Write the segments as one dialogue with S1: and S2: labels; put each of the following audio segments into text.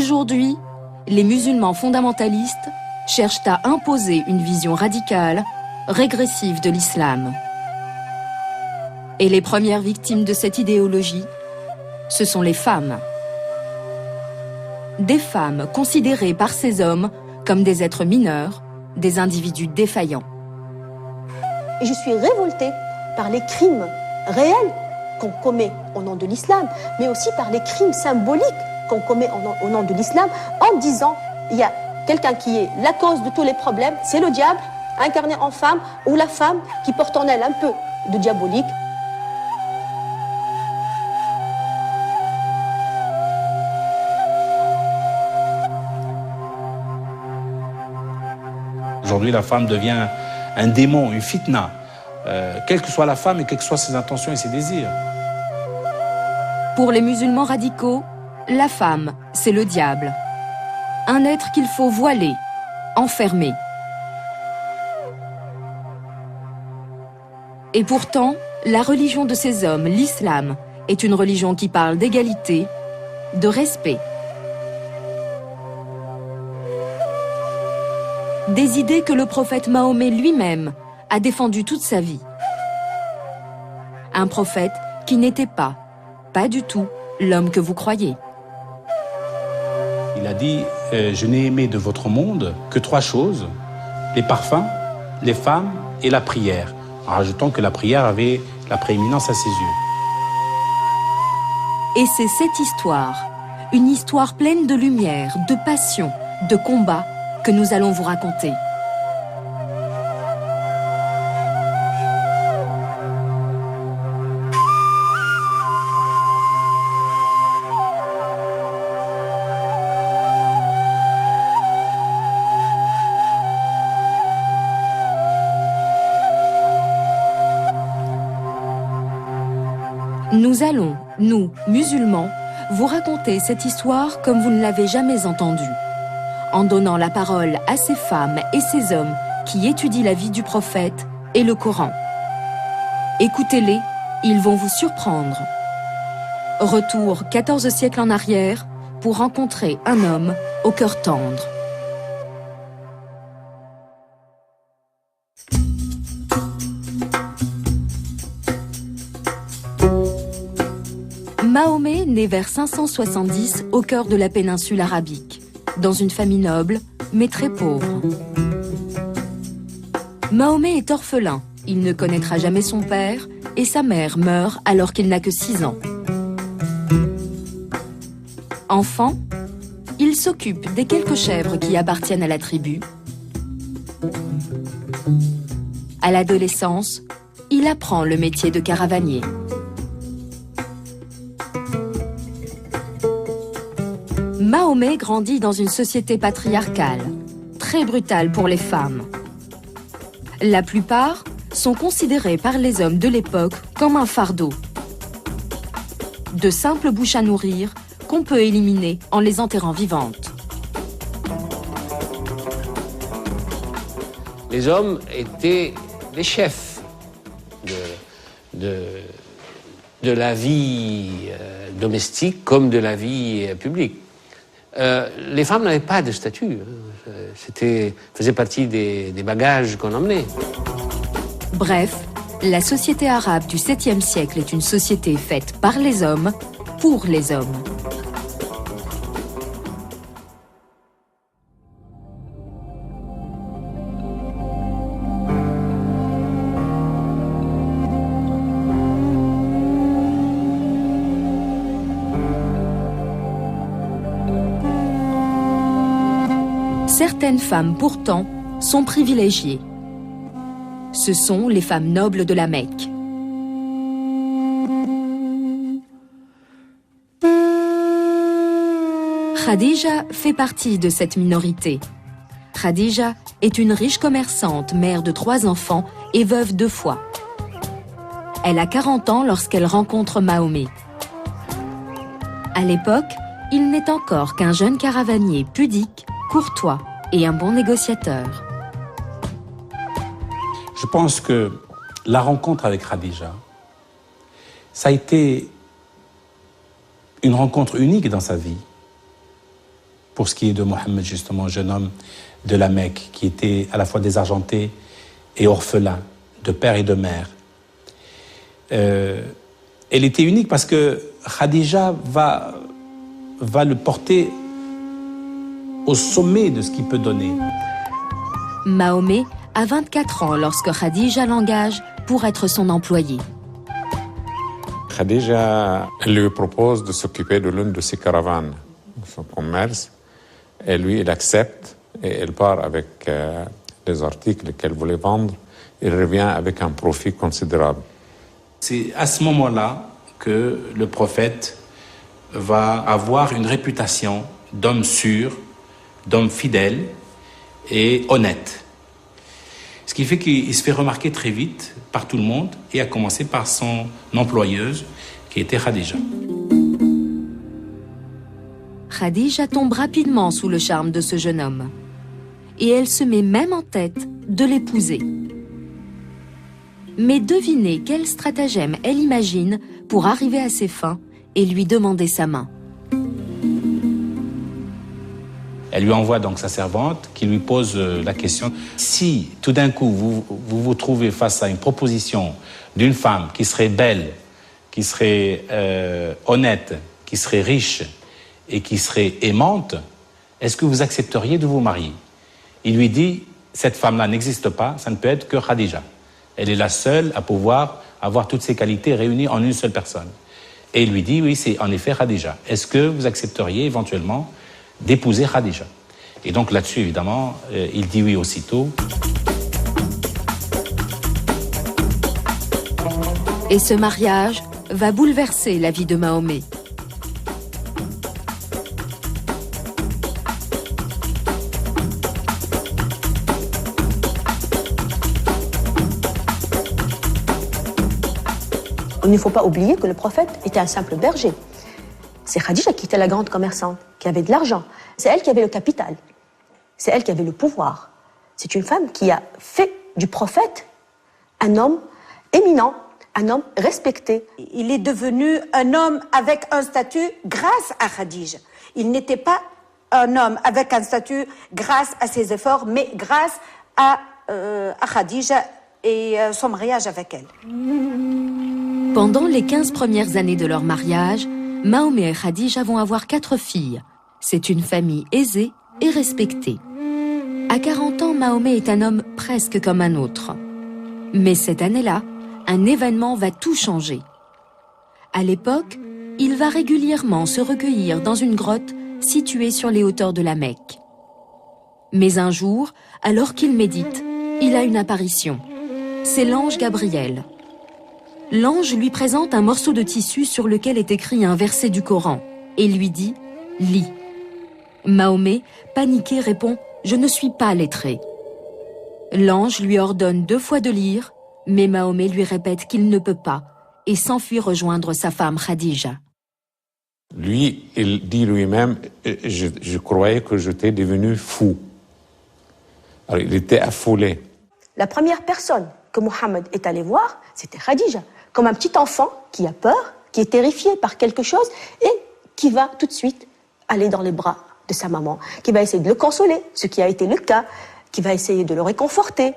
S1: Aujourd'hui, les musulmans fondamentalistes cherchent à imposer une vision radicale, régressive de l'islam. Et les premières victimes de cette idéologie, ce sont les femmes. Des femmes considérées par ces hommes comme des êtres mineurs, des individus défaillants.
S2: Et je suis révoltée par les crimes réels qu'on commet au nom de l'islam, mais aussi par les crimes symboliques qu'on commet au nom de l'islam, en disant il y a quelqu'un qui est la cause de tous les problèmes, c'est le diable, incarné en femme, ou la femme qui porte en elle un peu de diabolique.
S3: Aujourd'hui, la femme devient un démon, une fitna, quelle que soit la femme et quelles que soient ses intentions et ses désirs.
S1: Pour les musulmans radicaux, la femme, c'est le diable. Un être qu'il faut voiler, enfermer. Et pourtant, la religion de ces hommes, l'islam, est une religion qui parle d'égalité, de respect. Des idées que le prophète Mahomet lui-même a défendues toute sa vie. Un prophète qui n'était pas du tout, l'homme que vous croyez.
S3: Il a dit je n'ai aimé de votre monde que 3 choses, les parfums, les femmes et la prière, en rajoutant que la prière avait la prééminence à ses yeux.
S1: Et c'est cette histoire, une histoire pleine de lumière, de passion, de combat, que nous allons vous raconter. Nous allons, nous, musulmans, vous raconter cette histoire comme vous ne l'avez jamais entendue, en donnant la parole à ces femmes et ces hommes qui étudient la vie du prophète et le Coran. Écoutez-les, ils vont vous surprendre. Retour 14 siècles en arrière pour rencontrer un homme au cœur tendre. Mahomet naît vers 570 au cœur de la péninsule arabique, dans une famille noble, mais très pauvre. Mahomet est orphelin, il ne connaîtra jamais son père, et sa mère meurt alors qu'il n'a que 6 ans. Enfant, il s'occupe des quelques chèvres qui appartiennent à la tribu. À l'adolescence, il apprend le métier de caravanier. Mahomet grandit dans une société patriarcale, très brutale pour les femmes. La plupart sont considérés par les hommes de l'époque comme un fardeau. De simples bouches à nourrir qu'on peut éliminer en les enterrant vivantes.
S4: Les hommes étaient les chefs de la vie domestique comme de la vie publique. Les femmes n'avaient pas de statut. Faisait partie des bagages qu'on emmenait.
S1: Bref, la société arabe du 7e siècle est une société faite par les hommes, pour les hommes. Certaines femmes, pourtant, sont privilégiées. Ce sont les femmes nobles de la Mecque. Khadija fait partie de cette minorité. Khadija est une riche commerçante, mère de 3 enfants et veuve 2 fois. Elle a 40 ans lorsqu'elle rencontre Mahomet. À l'époque, il n'est encore qu'un jeune caravanier pudique, courtois et un bon négociateur.
S3: Je pense que la rencontre avec Khadija, ça a été une rencontre unique dans sa vie. pour ce qui est de Mohammed, justement, jeune homme de la Mecque, qui était à la fois désargenté et orphelin, de père et de mère. Elle était unique parce que Khadija va le porter au sommet de ce qu'il peut donner.
S1: Mahomet a 24 ans lorsque Khadija l'engage pour être son employé.
S5: Khadija lui propose de s'occuper de l'une de ses caravanes, de son commerce, et lui, il accepte et elle part avec les articles qu'elle voulait vendre. Il revient avec un profit considérable.
S3: C'est à ce moment-là que le prophète va avoir une réputation d'homme sûr, d'homme fidèle et honnête. Ce qui fait qu'il se fait remarquer très vite par tout le monde, et à commencer par son employeuse, qui était Khadija.
S1: Khadija tombe rapidement sous le charme de ce jeune homme. Et elle se met même en tête de l'épouser. Mais devinez quel stratagème elle imagine pour arriver à ses fins et lui demander sa main.
S3: Elle lui envoie donc sa servante qui lui pose la question. Si tout d'un coup vous trouvez face à une proposition d'une femme qui serait belle, qui serait honnête, qui serait riche et qui serait aimante, est-ce que vous accepteriez de vous marier? Il lui dit, cette femme-là n'existe pas, ça ne peut être que Khadija. Elle est la seule à pouvoir avoir toutes ces qualités réunies en une seule personne. Et il lui dit, oui, c'est en effet Khadija. Est-ce que vous accepteriez éventuellement d'épouser Khadija? Et donc là-dessus, évidemment, il dit oui aussitôt.
S1: Et ce mariage va bouleverser la vie de Mahomet.
S2: Il ne faut pas oublier que le prophète était un simple berger. C'est Khadija qui était la grande commerçante, qui avait de l'argent. C'est elle qui avait le capital. C'est elle qui avait le pouvoir. C'est une femme qui a fait du prophète un homme éminent, un homme respecté.
S6: Il est devenu un homme avec un statut grâce à Khadija. Il n'était pas un homme avec un statut grâce à ses efforts, mais grâce à Khadija et son mariage avec elle.
S1: Pendant les 15 premières années de leur mariage, Mahomet et Khadija vont avoir 4 filles. C'est une famille aisée et respectée. À 40 ans, Mahomet est un homme presque comme un autre. Mais cette année-là, un événement va tout changer. À l'époque, il va régulièrement se recueillir dans une grotte située sur les hauteurs de la Mecque. Mais un jour, alors qu'il médite, il a une apparition. C'est l'ange Gabriel. L'ange lui présente un morceau de tissu sur lequel est écrit un verset du Coran et lui dit « Lis ». Mahomet, paniqué, répond « Je ne suis pas lettré ». L'ange lui ordonne 2 fois de lire, mais Mahomet lui répète qu'il ne peut pas et s'enfuit rejoindre sa femme Khadija.
S5: Lui, il dit lui-même, je croyais que j'étais devenu fou. Alors, il était affolé.
S2: La première personne que Mohammed est allé voir, c'était Khadija, comme un petit enfant qui a peur, qui est terrifié par quelque chose et qui va tout de suite aller dans les bras de sa maman, qui va essayer de le consoler, ce qui a été le cas, qui va essayer de le réconforter.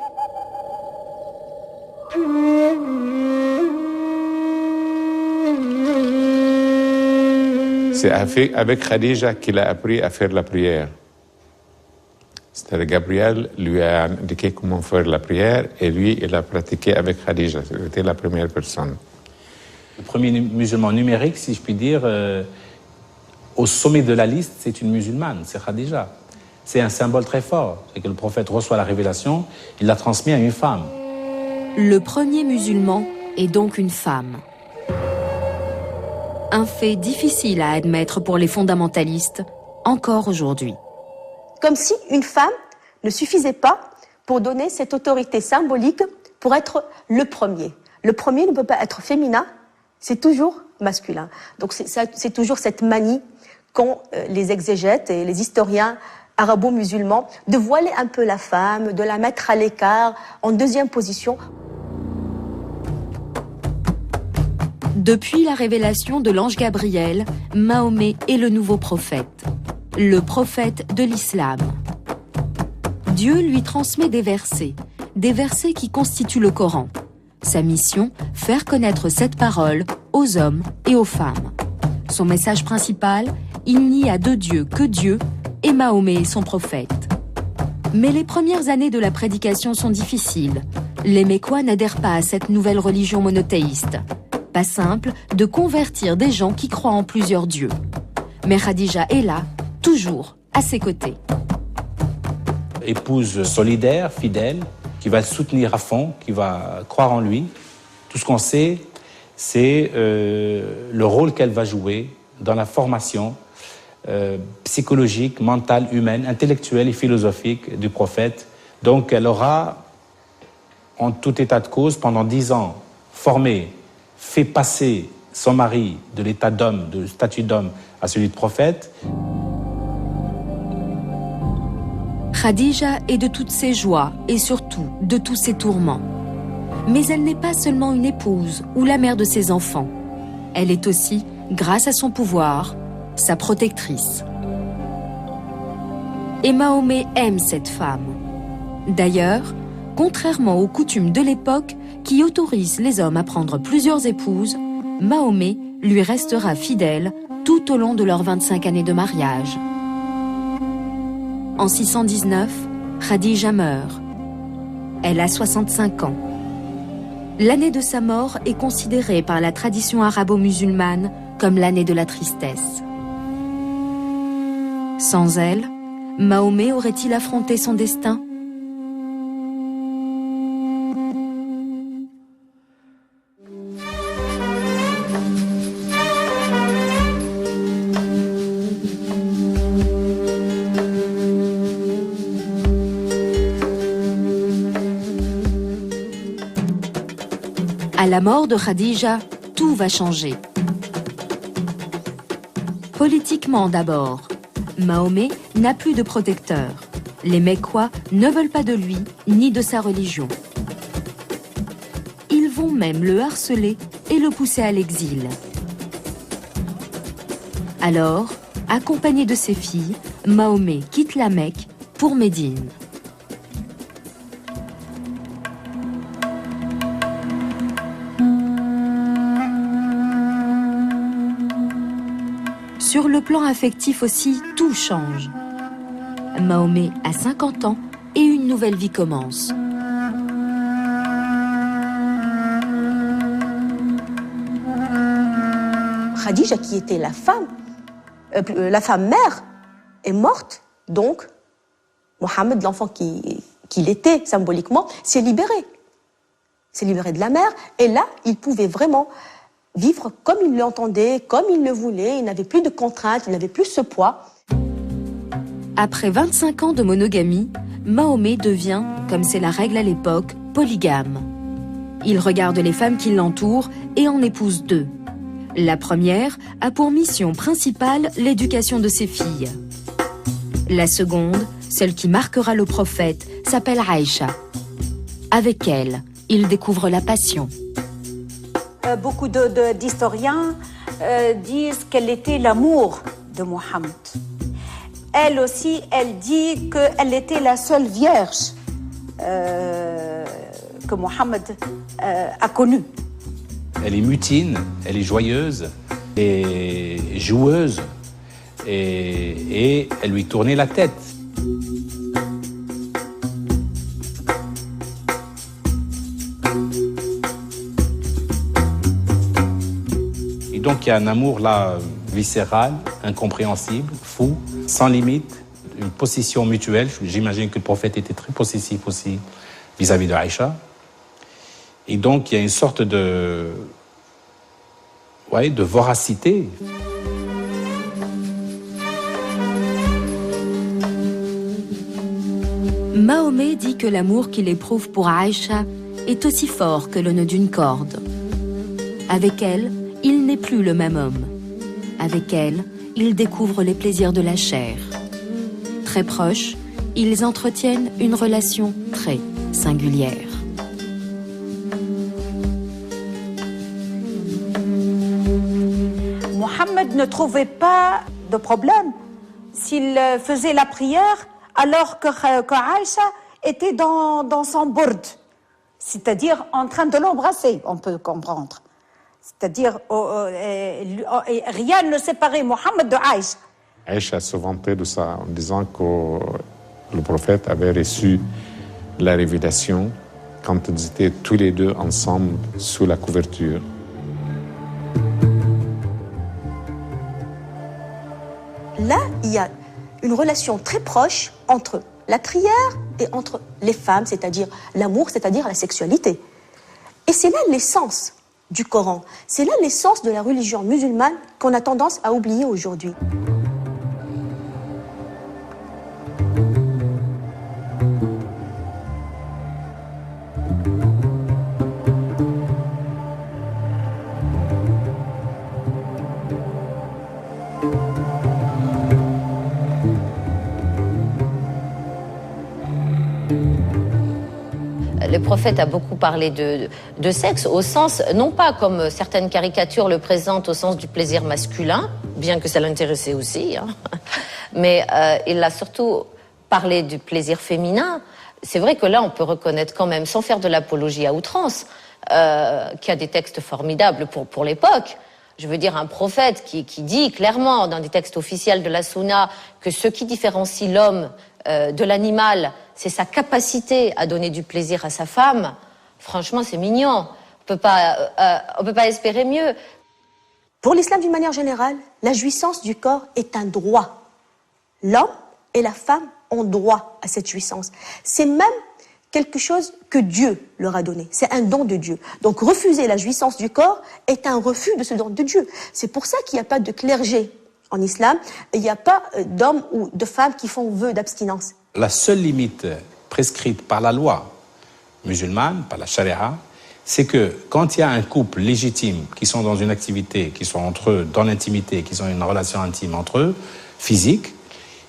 S5: C'est avec Khadija qu'il a appris à faire la prière. C'est-à-dire Gabriel lui a indiqué comment faire la prière et lui, il a pratiqué avec Khadija. C'était la première personne.
S3: Le premier musulman numérique, si je puis dire, au sommet de la liste, c'est une musulmane, c'est Khadija. C'est un symbole très fort. C'est que le prophète reçoit la révélation, il l'a transmis à une femme.
S1: Le premier musulman est donc une femme. Un fait difficile à admettre pour les fondamentalistes, encore aujourd'hui.
S2: Comme si une femme ne suffisait pas pour donner cette autorité symbolique pour être le premier. Le premier ne peut pas être féminin, c'est toujours masculin. Donc c'est toujours cette manie qu'ont les exégètes et les historiens arabo-musulmans de voiler un peu la femme, de la mettre à l'écart, en deuxième position.
S1: Depuis la révélation de l'ange Gabriel, Mahomet est le nouveau prophète. le prophète de l'islam. Dieu lui transmet des versets qui constituent le Coran. Sa mission, faire connaître cette parole aux hommes et aux femmes. Son message principal, il n'y a de Dieu que Dieu et Mahomet est son prophète. Mais les premières années de la prédication sont difficiles. Les Mécois n'adhèrent pas à cette nouvelle religion monothéiste. Pas simple de convertir des gens qui croient en plusieurs dieux. Mais Khadija est là, toujours à ses côtés.
S3: Épouse solidaire, fidèle, qui va le soutenir à fond, qui va croire en lui. Tout ce qu'on sait, c'est le rôle qu'elle va jouer dans la formation psychologique, mentale, humaine, intellectuelle et philosophique du prophète. Donc elle aura, en tout état de cause, pendant 10 ans, formé, fait passer son mari de l'état d'homme, de statut d'homme, à celui de prophète.
S1: Khadija est de toutes ses joies et surtout de tous ses tourments. Mais elle n'est pas seulement une épouse ou la mère de ses enfants. Elle est aussi, grâce à son pouvoir, sa protectrice. Et Mahomet aime cette femme. D'ailleurs, contrairement aux coutumes de l'époque qui autorisent les hommes à prendre plusieurs épouses, Mahomet lui restera fidèle tout au long de leurs 25 années de mariage. En 619, Khadija meurt. Elle a 65 ans. L'année de sa mort est considérée par la tradition arabo-musulmane comme l'année de la tristesse. Sans elle, Mahomet aurait-il affronté son destin ? À la mort de Khadija, tout va changer. Politiquement d'abord, Mahomet n'a plus de protecteur. Les Mécois ne veulent pas de lui ni de sa religion. Ils vont même le harceler et le pousser à l'exil. Alors, accompagné de ses filles, Mahomet quitte la Mecque pour Médine. Sur le plan affectif aussi, tout change. Mahomet a 50 ans et une nouvelle vie commence.
S2: Khadija, qui était la femme mère, est morte. Donc, Mohammed, l'enfant qu'il était symboliquement, s'est libéré. S'est libéré de la mère. Et là, il pouvait vraiment vivre comme il l'entendait, comme il le voulait. Il n'avait plus de contraintes, il n'avait plus ce poids.
S1: Après 25 ans de monogamie, Mahomet devient, comme c'est la règle à l'époque, polygame. Il regarde les femmes qui l'entourent et en épouse 2. La première a pour mission principale l'éducation de ses filles. La seconde, celle qui marquera le prophète, s'appelle Aïcha. Avec elle, il découvre la passion.
S6: Beaucoup d'historiens disent qu'elle était l'amour de Mohammed. Elle aussi, elle dit qu'elle était la seule vierge que Mohammed a connue.
S3: Elle est mutine, elle est joyeuse, elle est joueuse et elle lui tournait la tête. Et donc il y a un amour là viscéral, incompréhensible, fou, sans limite, une possession mutuelle. J'imagine que le prophète était très possessif aussi vis-à-vis de Aïcha. Et donc, il y a une sorte de voracité.
S1: Mahomet dit que l'amour qu'il éprouve pour Aïcha est aussi fort que le nœud d'une corde. Avec elle, il n'est plus le même homme. Avec elle, il découvre les plaisirs de la chair. Très proches, ils entretiennent une relation très singulière.
S6: Mohammed ne trouvait pas de problème s'il faisait la prière alors que Aïcha était dans son bourde, c'est-à-dire en train de l'embrasser, on peut comprendre. C'est-à-dire, rien ne séparait Mohammed de Aïcha.
S5: Aïcha se vantait de ça en disant que le prophète avait reçu la révélation quand ils étaient tous les deux ensemble sous la couverture.
S2: Là, il y a une relation très proche entre la prière et entre les femmes, c'est-à-dire l'amour, c'est-à-dire la sexualité. Et c'est là l'essence du Coran. C'est là l'essence de la religion musulmane qu'on a tendance à oublier aujourd'hui.
S7: Le prophète a beaucoup parlé de sexe au sens, non pas comme certaines caricatures le présentent au sens du plaisir masculin, bien que ça l'intéressait aussi, hein, mais il a surtout parlé du plaisir féminin. C'est vrai que là, on peut reconnaître quand même, sans faire de l'apologie à outrance, qu'il y a des textes formidables pour l'époque. Je veux dire, un prophète qui dit clairement dans des textes officiels de la Sunna que ce qui différencie l'homme de l'animal, c'est sa capacité à donner du plaisir à sa femme. Franchement, c'est mignon. On peut pas espérer mieux.
S2: Pour l'islam, d'une manière générale, la jouissance du corps est un droit. L'homme et la femme ont droit à cette jouissance. C'est même quelque chose que Dieu leur a donné. C'est un don de Dieu. Donc refuser la jouissance du corps est un refus de ce don de Dieu. C'est pour ça qu'il n'y a pas de clergé en islam. Il n'y a pas d'hommes ou de femmes qui font vœu d'abstinence.
S3: La seule limite prescrite par la loi musulmane, par la charia, c'est que quand il y a un couple légitime qui sont dans une activité, qui sont entre eux dans l'intimité, qui ont une relation intime entre eux, physique,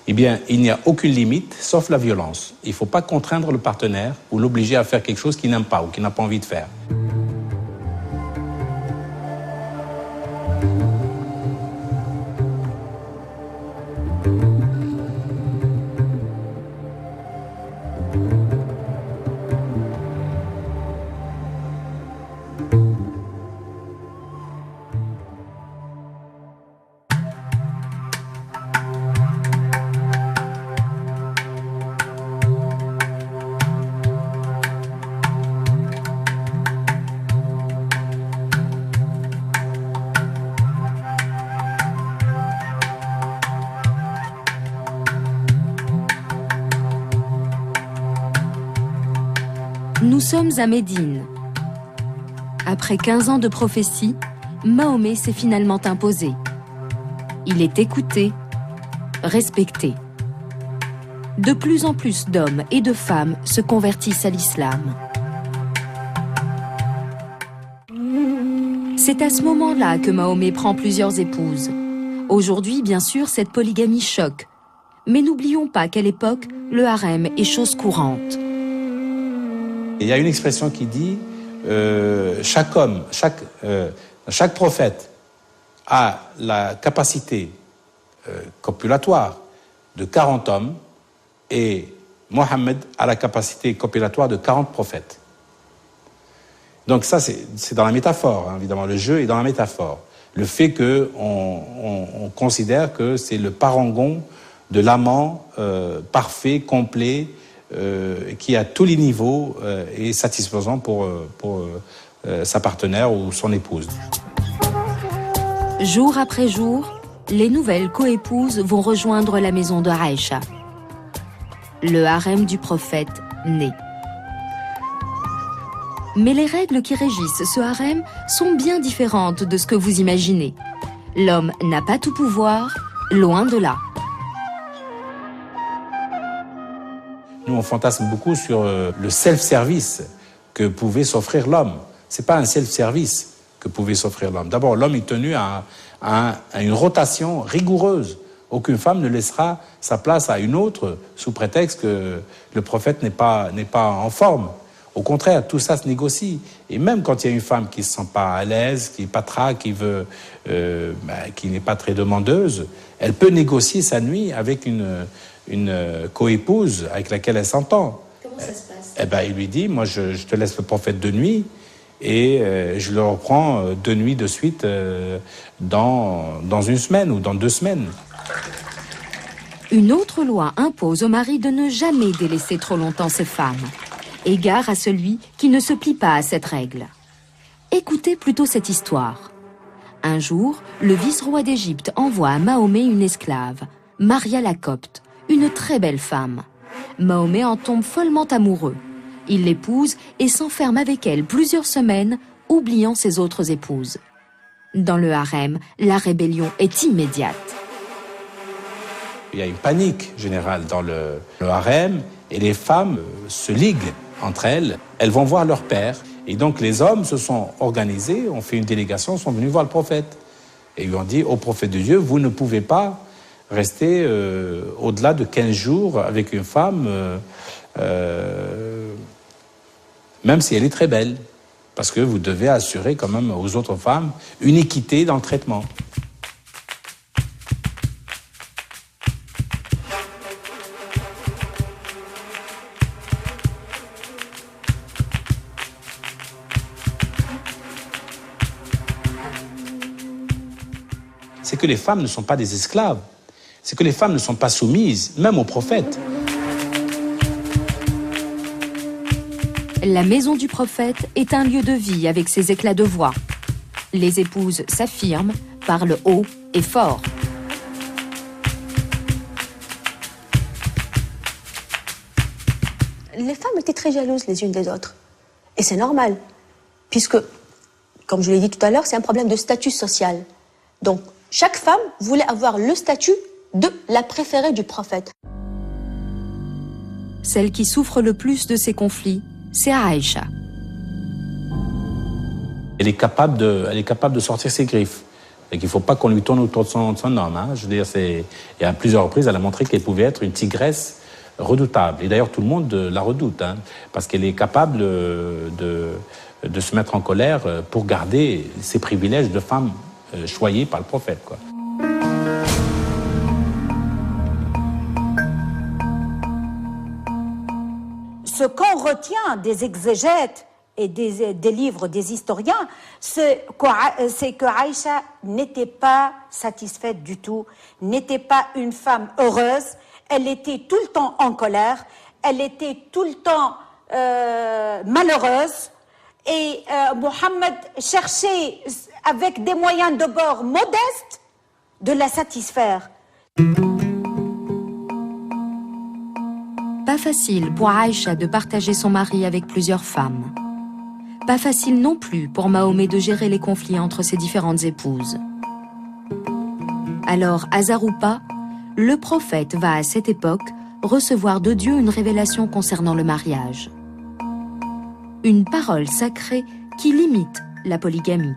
S3: eh bien, il n'y a aucune limite, sauf la violence. Il ne faut pas contraindre le partenaire ou l'obliger à faire quelque chose qu'il n'aime pas ou qu'il n'a pas envie de faire.
S1: Nous sommes à Médine. Après 15 ans de prophétie, Mahomet s'est finalement imposé. Il est écouté, respecté. De plus en plus d'hommes et de femmes se convertissent à l'islam. C'est à ce moment-là que Mahomet prend plusieurs épouses. Aujourd'hui, bien sûr, cette polygamie choque. Mais n'oublions pas qu'à l'époque, le harem est chose courante.
S3: Il y a une expression qui dit chaque homme, chaque prophète a la capacité copulatoire de 40 hommes et Mohammed a la capacité copulatoire de 40 prophètes. Donc ça, c'est dans la métaphore, hein, évidemment. Le jeu est dans la métaphore. Le fait qu'on considère que c'est le parangon de l'amant parfait, complet, qui à tous les niveaux est satisfaisant pour sa partenaire ou son épouse.
S1: Jour après jour, les nouvelles coépouses vont rejoindre la maison de Aïcha. Le harem du prophète naît. Mais les règles qui régissent ce harem sont bien différentes de ce que vous imaginez. L'homme n'a pas tout pouvoir, loin de là.
S3: Nous, on fantasme beaucoup sur le self-service que pouvait s'offrir l'homme. Ce n'est pas un self-service que pouvait s'offrir l'homme. D'abord, l'homme est tenu à une rotation rigoureuse. Aucune femme ne laissera sa place à une autre sous prétexte que le prophète n'est pas en forme. Au contraire, tout ça se négocie. Et même quand il y a une femme qui ne se sent pas à l'aise, qui n'est pas qui veut, qui n'est pas très demandeuse, elle peut négocier sa nuit avec une coépouse avec laquelle elle s'entend.
S1: Comment ça se passe?
S3: Eh ben, il lui dit, moi je te laisse le prophète de nuit et je le reprends 2 nuits de suite dans une semaine ou dans 2 semaines.
S1: Une autre loi impose au mari de ne jamais délaisser trop longtemps ses femmes. Égard à celui qui ne se plie pas à cette règle. Écoutez plutôt cette histoire. Un jour, le vice-roi d'Égypte envoie à Mahomet une esclave, Maria la Copte, une très belle femme. Mahomet en tombe follement amoureux. Il l'épouse et s'enferme avec elle plusieurs semaines, oubliant ses autres épouses. Dans le harem, la rébellion est immédiate.
S3: Il y a une panique générale dans le harem et les femmes se liguent entre elles. Elles vont voir leur père. Et donc les hommes se sont organisés, ont fait une délégation, sont venus voir le prophète. Et ils lui ont dit, ô prophète de Dieu, vous ne pouvez pas rester au-delà de 15 jours avec une femme, même si elle est très belle. Parce que vous devez assurer quand même aux autres femmes une équité dans le traitement. C'est que les femmes ne sont pas des esclaves. C'est que les femmes ne sont pas soumises, même au prophète.
S1: La maison du prophète est un lieu de vie avec ses éclats de voix. Les épouses s'affirment, parlent haut et fort.
S2: Les femmes étaient très jalouses les unes des autres. Et c'est normal, puisque, comme je l'ai dit tout à l'heure, c'est un problème de statut social. Donc, chaque femme voulait avoir le statut de la préférée du prophète.
S1: Celle qui souffre le plus de ces conflits, c'est Aïcha.
S3: Elle est capable de sortir ses griffes. Et qu'il ne faut pas qu'on lui tourne autour de son homme. Hein. Je veux dire, et à plusieurs reprises, elle a montré qu'elle pouvait être une tigresse redoutable. Et d'ailleurs, tout le monde la redoute, hein, parce qu'elle est capable de se mettre en colère pour garder ses privilèges de femme choyée par le prophète, quoi.
S6: Ce qu'on retient des exégètes et des livres des historiens, c'est que Aïcha n'était pas satisfaite du tout, n'était pas une femme heureuse, elle était tout le temps en colère, elle était tout le temps malheureuse, et Mohammed cherchait, avec des moyens de bord modestes, de la satisfaire.
S1: Pas facile pour Aïcha de partager son mari avec plusieurs femmes. Pas facile non plus pour Mahomet de gérer les conflits entre ses différentes épouses. Alors, hasard ou pas, le prophète va à cette époque recevoir de Dieu une révélation concernant le mariage. Une parole sacrée qui limite la polygamie.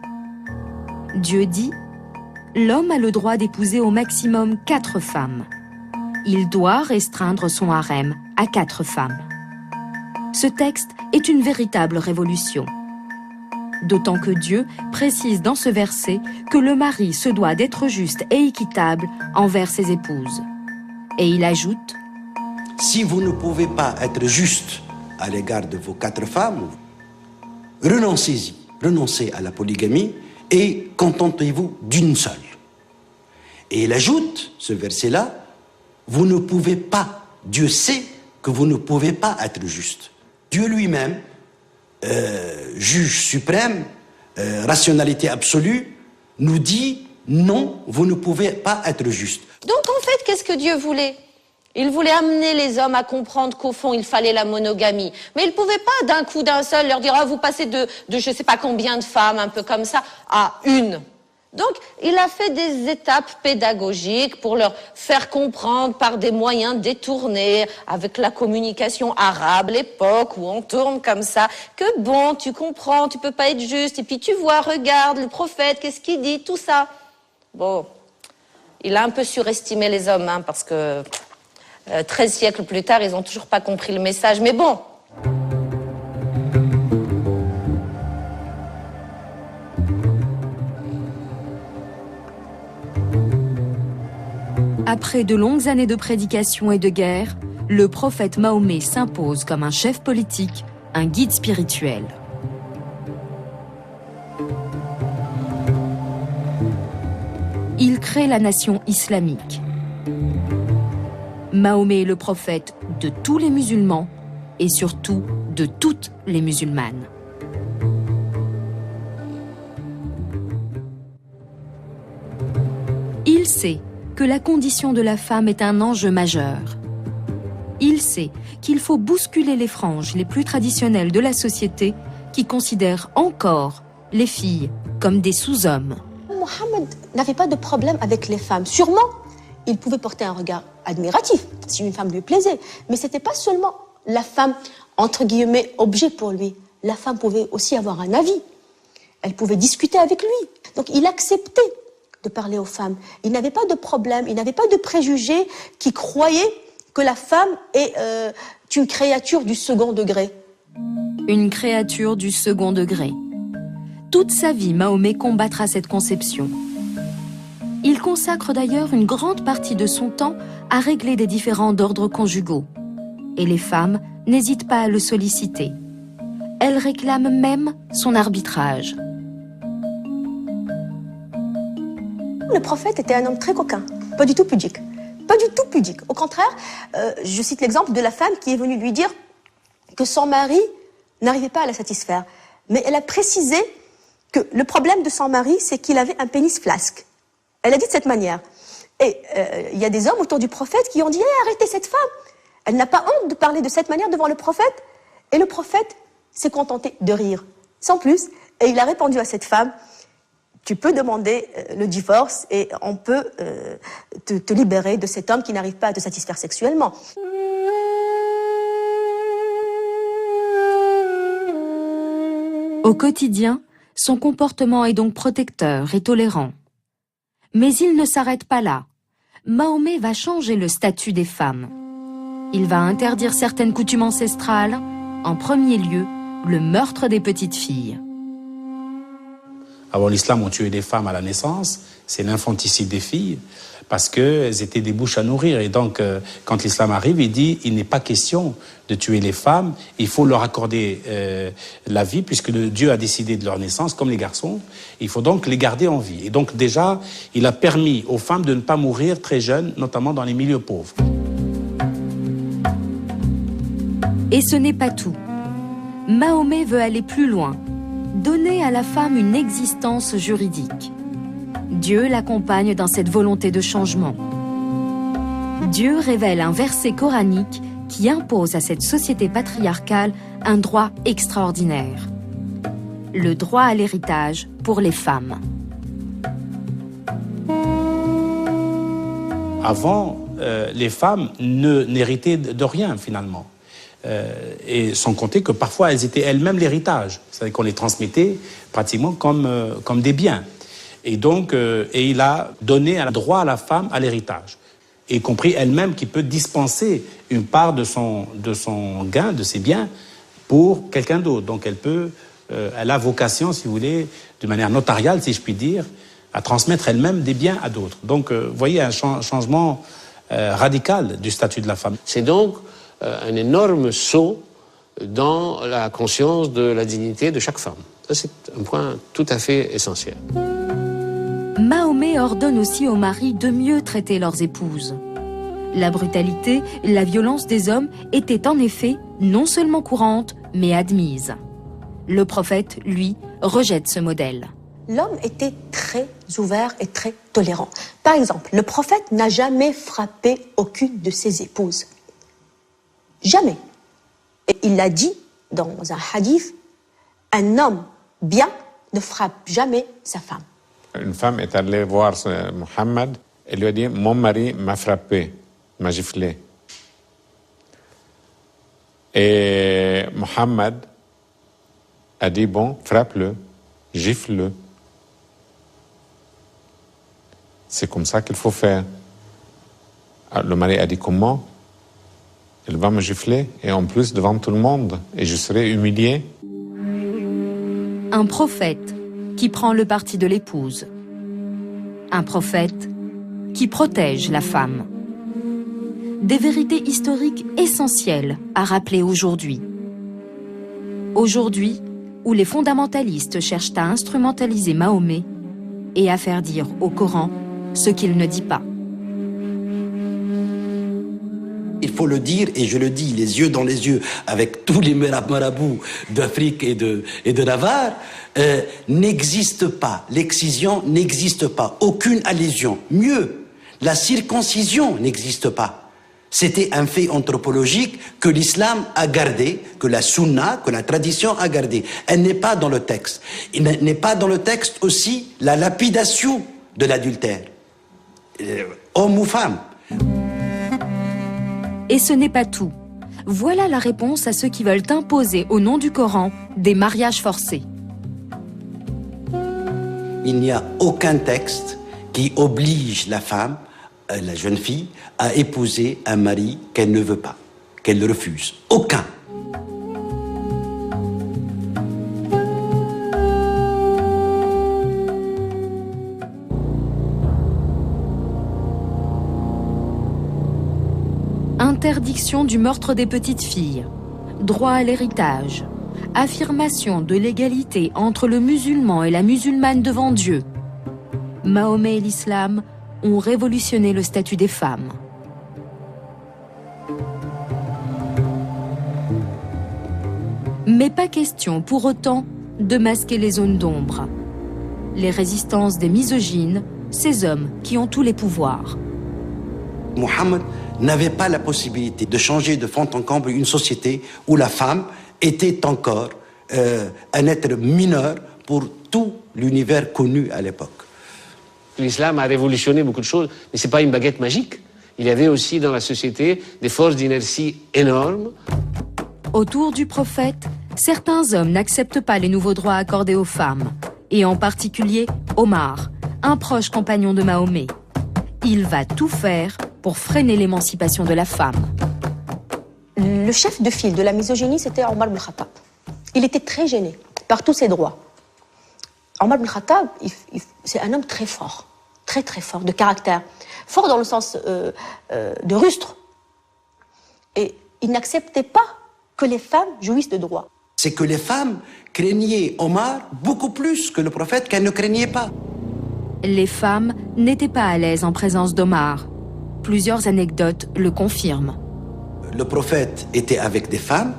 S1: Dieu dit « L'homme a le droit d'épouser au maximum 4 femmes. Il doit restreindre son harem à 4 femmes. » Ce texte est une véritable révolution. D'autant que Dieu précise dans ce verset que le mari se doit d'être juste et équitable envers ses épouses. Et il ajoute
S8: « Si vous ne pouvez pas être juste à l'égard de vos 4 femmes, renoncez-y, renoncez à la polygamie et contentez-vous d'une seule. » Et il ajoute, ce verset-là, « Vous ne pouvez pas, Dieu sait que vous ne pouvez pas être juste. » Dieu lui-même, juge suprême, rationalité absolue, nous dit « Non, vous ne pouvez pas être juste. »
S7: Donc en fait, qu'est-ce que Dieu voulait ? Il voulait amener les hommes à comprendre qu'au fond, il fallait la monogamie. Mais il ne pouvait pas d'un coup, d'un seul, leur dire « Ah, vous passez de je ne sais pas combien de femmes, un peu comme ça, à une. » Donc, il a fait des étapes pédagogiques pour leur faire comprendre par des moyens détournés, avec la communication arabe, l'époque où on tourne comme ça, que bon, tu comprends, tu peux pas être juste, et puis tu vois, regarde, le prophète, qu'est-ce qu'il dit, tout ça. Bon, il a un peu surestimé les hommes, hein, parce que 13 siècles plus tard, ils ont toujours pas compris le message, mais bon.
S1: Après de longues années de prédication et de guerre, le prophète Mahomet s'impose comme un chef politique, un guide spirituel. Il crée la nation islamique. Mahomet est le prophète de tous les musulmans et surtout de toutes les musulmanes. Il sait que la condition de la femme est un enjeu majeur. Il sait qu'il faut bousculer les franges les plus traditionnelles de la société qui considèrent encore les filles comme des sous-hommes.
S2: Mohammed n'avait pas de problème avec les femmes. Sûrement, il pouvait porter un regard admiratif si une femme lui plaisait. Mais ce n'était pas seulement la femme, entre guillemets, objet pour lui. La femme pouvait aussi avoir un avis. Elle pouvait discuter avec lui. Donc il acceptait de parler aux femmes. Il n'avait pas de problème, il n'avait pas de préjugés qui croyaient que la femme est une créature du second degré.
S1: Une créature du second degré. Toute sa vie, Mahomet combattra cette conception. Il consacre d'ailleurs une grande partie de son temps à régler des différends d'ordre conjugaux. Et les femmes n'hésitent pas à le solliciter. Elles réclament même son arbitrage.
S2: Le prophète était un homme très coquin, pas du tout pudique. Pas du tout pudique. Au contraire, je cite l'exemple de la femme qui est venue lui dire que son mari n'arrivait pas à la satisfaire. Mais elle a précisé que le problème de son mari, c'est qu'il avait un pénis flasque. Elle a dit de cette manière. Et il y a des hommes autour du prophète qui ont dit hey, « Arrêtez cette femme !» Elle n'a pas honte de parler de cette manière devant le prophète. Et le prophète s'est contenté de rire, sans plus. Et il a répondu à cette femme « Tu peux demander le divorce et on peut te libérer de cet homme qui n'arrive pas à te satisfaire sexuellement. »
S1: Au quotidien, son comportement est donc protecteur et tolérant. Mais il ne s'arrête pas là. Mahomet va changer le statut des femmes. Il va interdire certaines coutumes ancestrales, en premier lieu, le meurtre des petites filles.
S3: Avant l'islam, on tuait des femmes à la naissance, c'est l'infanticide des filles, parce qu'elles étaient des bouches à nourrir. Et donc, quand l'islam arrive, il dit il n'est pas question de tuer les femmes, il faut leur accorder la vie, puisque Dieu a décidé de leur naissance, comme les garçons, il faut donc les garder en vie. Et donc déjà, il a permis aux femmes de ne pas mourir très jeunes, notamment dans les milieux pauvres.
S1: Et ce n'est pas tout. Mahomet veut aller plus loin, donner à la femme une existence juridique. Dieu l'accompagne dans cette volonté de changement. Dieu révèle un verset coranique qui impose à cette société patriarcale un droit extraordinaire. Le droit à l'héritage pour les femmes.
S3: Avant, les femmes n'héritaient de rien finalement. Et sans compter que parfois elles étaient elles-mêmes l'héritage, c'est-à-dire qu'on les transmettait pratiquement comme des biens. Et donc, et il a donné un droit à la femme à l'héritage, y compris elle-même qui peut dispenser une part de son gain, de ses biens, pour quelqu'un d'autre. Donc elle a vocation, si vous voulez, de manière notariale, si je puis dire, à transmettre elle-même des biens à d'autres. Donc, vous voyez un changement radical du statut de la femme.
S4: C'est donc un énorme saut dans la conscience de la dignité de chaque femme. Ça, c'est un point tout à fait essentiel.
S1: Mahomet ordonne aussi aux maris de mieux traiter leurs épouses. La brutalité, la violence des hommes étaient en effet non seulement courantes, mais admises. Le prophète, lui, rejette ce modèle.
S2: L'homme était très ouvert et très tolérant. Par exemple, le prophète n'a jamais frappé aucune de ses épouses. Jamais. Et il l'a dit dans un hadith, un homme bien ne frappe jamais sa femme.
S5: Une femme est allée voir Mohammed et lui a dit « Mon mari m'a frappé, m'a giflé. » Et Mohammed a dit « Bon, frappe-le, gifle-le. » C'est comme ça qu'il faut faire. Alors, le mari a dit « Comment ? Elle va me gifler, et en plus devant tout le monde, et je serai humilié. »
S1: Un prophète qui prend le parti de l'épouse. Un prophète qui protège la femme. Des vérités historiques essentielles à rappeler aujourd'hui. Aujourd'hui, où les fondamentalistes cherchent à instrumentaliser Mahomet et à faire dire au Coran ce qu'il ne dit pas.
S8: Il faut le dire, et je le dis les yeux dans les yeux avec tous les marabouts d'Afrique et de Navarre, n'existe pas, l'excision n'existe pas, aucune allusion. Mieux, la circoncision n'existe pas. C'était un fait anthropologique que l'islam a gardé, que la sunna, que la tradition a gardé. Elle n'est pas dans le texte. Il n'est pas dans le texte aussi la lapidation de l'adultère, homme ou femme.
S1: Et ce n'est pas tout. Voilà la réponse à ceux qui veulent imposer au nom du Coran des mariages forcés.
S8: Il n'y a aucun texte qui oblige la femme, la jeune fille, à épouser un mari qu'elle ne veut pas, qu'elle refuse. Aucun.
S1: Interdiction du meurtre des petites filles, droit à l'héritage, affirmation de l'égalité entre le musulman et la musulmane devant Dieu. Mahomet et l'islam ont révolutionné le statut des femmes. Mais pas question pour autant de masquer les zones d'ombre. Les résistances des misogynes, ces hommes qui ont tous les pouvoirs.
S8: Mohammed n'avait pas la possibilité de changer de fond en comble une société où la femme était encore un être mineur pour tout l'univers connu à l'époque.
S4: L'islam a révolutionné beaucoup de choses, mais ce n'est pas une baguette magique. Il y avait aussi dans la société des forces d'inertie énormes.
S1: Autour du prophète, certains hommes n'acceptent pas les nouveaux droits accordés aux femmes, et en particulier Omar, un proche compagnon de Mahomet. Il va tout faire pour freiner l'émancipation de la femme.
S2: Le chef de file de la misogynie, c'était Omar ibn Khattab. Il était très gêné par tous ses droits. Omar ibn Khattab, c'est un homme très fort, très très fort, de caractère. Fort dans le sens de rustre. Et il n'acceptait pas que les femmes jouissent de droits.
S8: C'est que les femmes craignaient Omar beaucoup plus que le prophète qu'elles ne craignaient pas.
S1: Les femmes n'étaient pas à l'aise en présence d'Omar. Plusieurs anecdotes le confirment.
S8: Le prophète était avec des femmes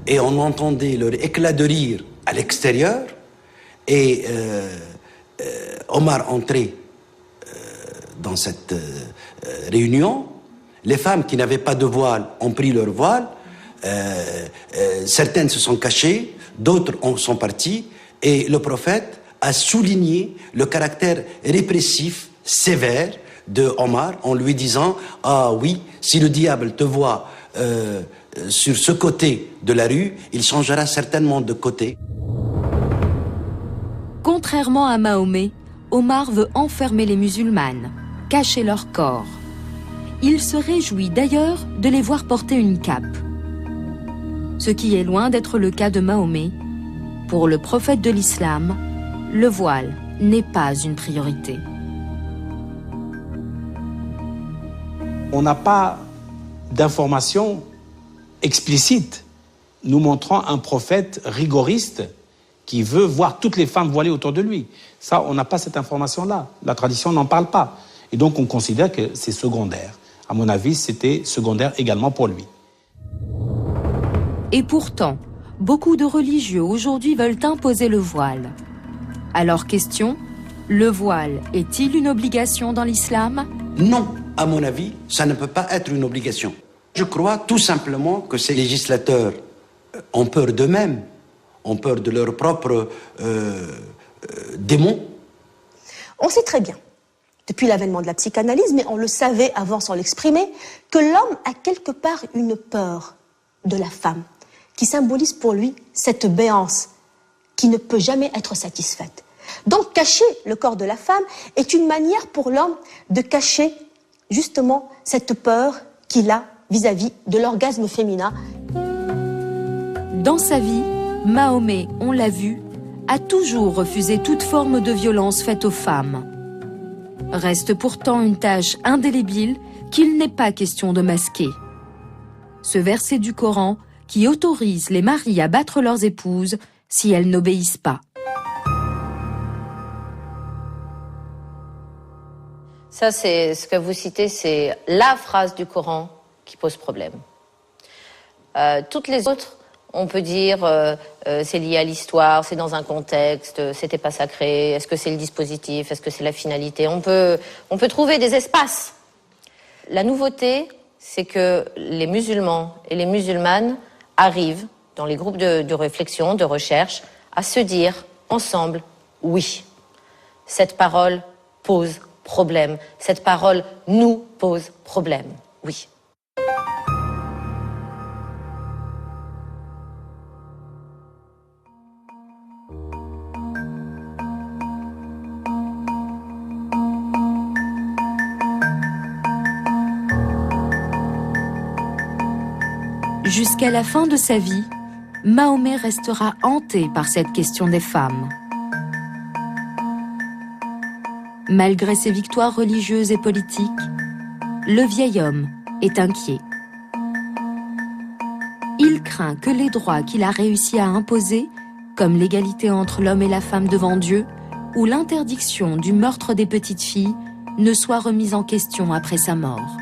S8: et on entendait leur éclat de rire à l'extérieur et Omar entrait dans cette réunion. Les femmes qui n'avaient pas de voile ont pris leur voile. Certaines se sont cachées, d'autres sont parties et le prophète a souligné le caractère répressif, sévère de Omar en lui disant « Ah oui, si le diable te voit sur ce côté de la rue, il changera certainement de côté. »
S1: Contrairement à Mahomet, Omar veut enfermer les musulmanes, cacher leur corps. Il se réjouit d'ailleurs de les voir porter une cape. Ce qui est loin d'être le cas de Mahomet. Pour le prophète de l'islam, le voile n'est pas une priorité.
S3: On n'a pas d'informations explicites nous montrant un prophète rigoriste qui veut voir toutes les femmes voilées autour de lui. Ça, on n'a pas cette information-là. La tradition n'en parle pas. Et donc, on considère que c'est secondaire. À mon avis, c'était secondaire également pour lui.
S1: Et pourtant, beaucoup de religieux aujourd'hui veulent imposer le voile. Alors question, le voile est-il une obligation dans l'islam ?
S8: Non, à mon avis, ça ne peut pas être une obligation. Je crois tout simplement que ces législateurs ont peur d'eux-mêmes, ont peur de leurs propres démons.
S2: On sait très bien, depuis l'avènement de la psychanalyse, mais on le savait avant sans l'exprimer, que l'homme a quelque part une peur de la femme, qui symbolise pour lui cette béance qui ne peut jamais être satisfaite. Donc cacher le corps de la femme est une manière pour l'homme de cacher justement cette peur qu'il a vis-à-vis de l'orgasme féminin.
S1: Dans sa vie, Mahomet, on l'a vu, a toujours refusé toute forme de violence faite aux femmes. Reste pourtant une tâche indélébile qu'il n'est pas question de masquer. Ce verset du Coran qui autorise les maris à battre leurs épouses si elles n'obéissent pas.
S7: Ça, c'est ce que vous citez, c'est la phrase du Coran qui pose problème. Toutes les autres, on peut dire c'est lié à l'histoire, c'est dans un contexte, c'était pas sacré, est-ce que c'est le dispositif, est-ce que c'est la finalité, on peut trouver des espaces. La nouveauté, c'est que les musulmans et les musulmanes arrivent, dans les groupes de réflexion, de recherche, à se dire ensemble, oui, cette parole pose problème, cette parole nous pose problème, oui.
S1: Jusqu'à la fin de sa vie, Mahomet restera hanté par cette question des femmes. Malgré ses victoires religieuses et politiques, le vieil homme est inquiet. Il craint que les droits qu'il a réussi à imposer, comme l'égalité entre l'homme et la femme devant Dieu, ou l'interdiction du meurtre des petites filles, ne soient remis en question après sa mort.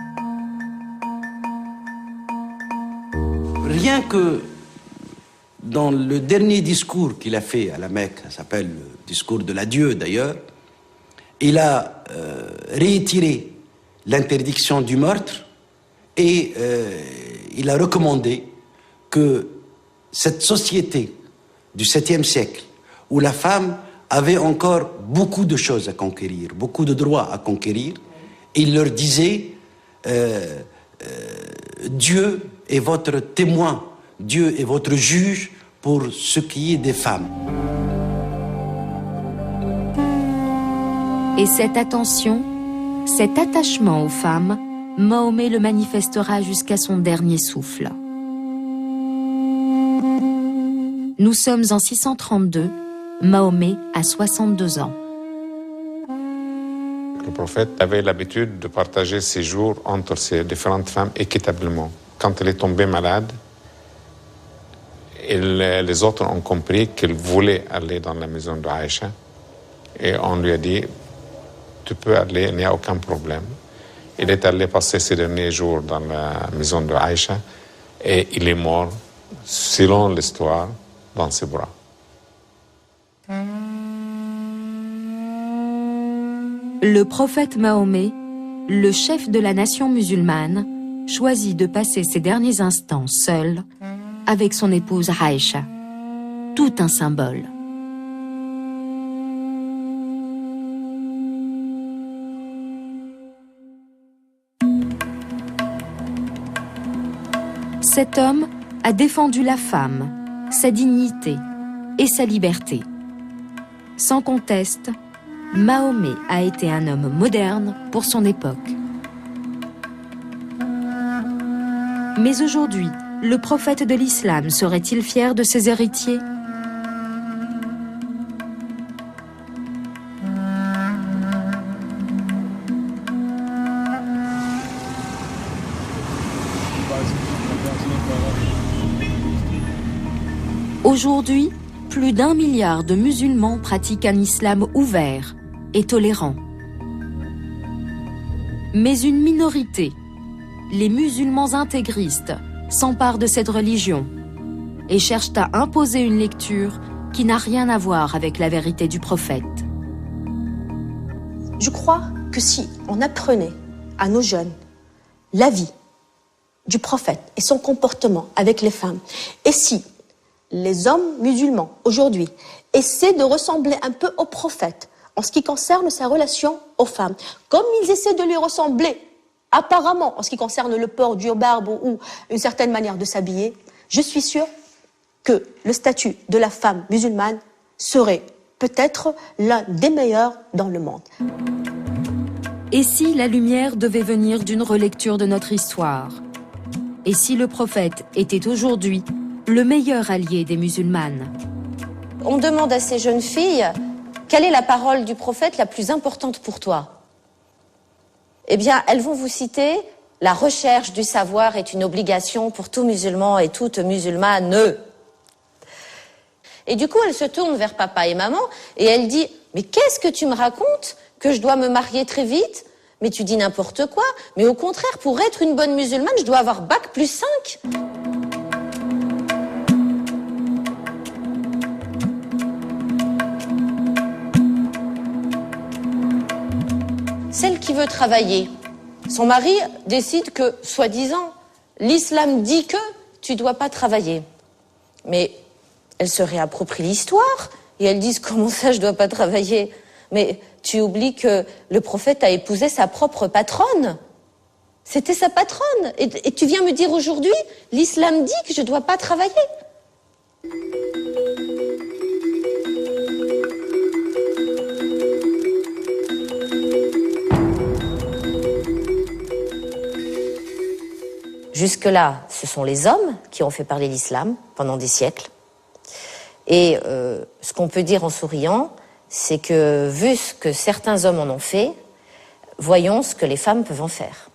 S8: Rien que dans le dernier discours qu'il a fait à la Mecque, ça s'appelle le discours de l'adieu d'ailleurs, il a réitéré l'interdiction du meurtre et il a recommandé que cette société du 7e siècle, où la femme avait encore beaucoup de choses à conquérir, beaucoup de droits à conquérir, il leur disait Dieu est votre témoin, Dieu est votre juge pour ce qui est des femmes.
S1: Et cette attention, cet attachement aux femmes, Mahomet le manifestera jusqu'à son dernier souffle. Nous sommes en 632, Mahomet a 62 ans.
S5: Le prophète avait l'habitude de partager ses jours entre ses différentes femmes équitablement. Quand elle est tombée malade, les autres ont compris qu'elle voulait aller dans la maison de Aïcha et on lui a dit tu peux aller, il n'y a aucun problème. Il est allé passer ses derniers jours dans la maison de Aïcha et il est mort, selon l'histoire, dans ses bras.
S1: Le prophète Mahomet, le chef de la nation musulmane, choisit de passer ses derniers instants seul avec son épouse Aïcha. Tout un symbole. Cet homme a défendu la femme, sa dignité et sa liberté. Sans conteste, Mahomet a été un homme moderne pour son époque. Mais aujourd'hui, le prophète de l'islam serait-il fier de ses héritiers ? Aujourd'hui, plus d'1 milliard de musulmans pratiquent un islam ouvert et tolérant. Mais une minorité, les musulmans intégristes, s'emparent de cette religion et cherchent à imposer une lecture qui n'a rien à voir avec la vérité du prophète.
S2: Je crois que si on apprenait à nos jeunes la vie du prophète et son comportement avec les femmes, et si les hommes musulmans aujourd'hui essaient de ressembler un peu au prophète en ce qui concerne sa relation aux femmes, comme ils essaient de lui ressembler apparemment en ce qui concerne le port du barbe ou une certaine manière de s'habiller, je suis sûre que le statut de la femme musulmane serait peut-être l'un des meilleurs dans le monde.
S1: Et si la lumière devait venir d'une relecture de notre histoire ? Et si le prophète était aujourd'hui le meilleur allié des musulmanes ?
S7: On demande à ces jeunes filles, quelle est la parole du prophète la plus importante pour toi ? eh bien, elles vont vous citer « La recherche du savoir est une obligation pour tout musulman et toute musulmane ». Et du coup, elle se tourne vers papa et maman et elle dit « Mais qu'est-ce que tu me racontes? Que je dois me marier très vite? Mais tu dis n'importe quoi. Mais au contraire, pour être une bonne musulmane, je dois avoir bac plus 5. » Celle qui veut travailler, son mari décide que, soi-disant, l'islam dit que tu ne dois pas travailler. Mais elle se réapproprie l'histoire et elles disent comment ça je dois pas travailler. Mais tu oublies que le prophète a épousé sa propre patronne. C'était sa patronne. Et tu viens me dire aujourd'hui, l'islam dit que je dois pas travailler. Jusque-là, ce sont les hommes qui ont fait parler l'islam pendant des siècles. Et ce qu'on peut dire en souriant, c'est que, vu ce que certains hommes en ont fait, voyons ce que les femmes peuvent en faire.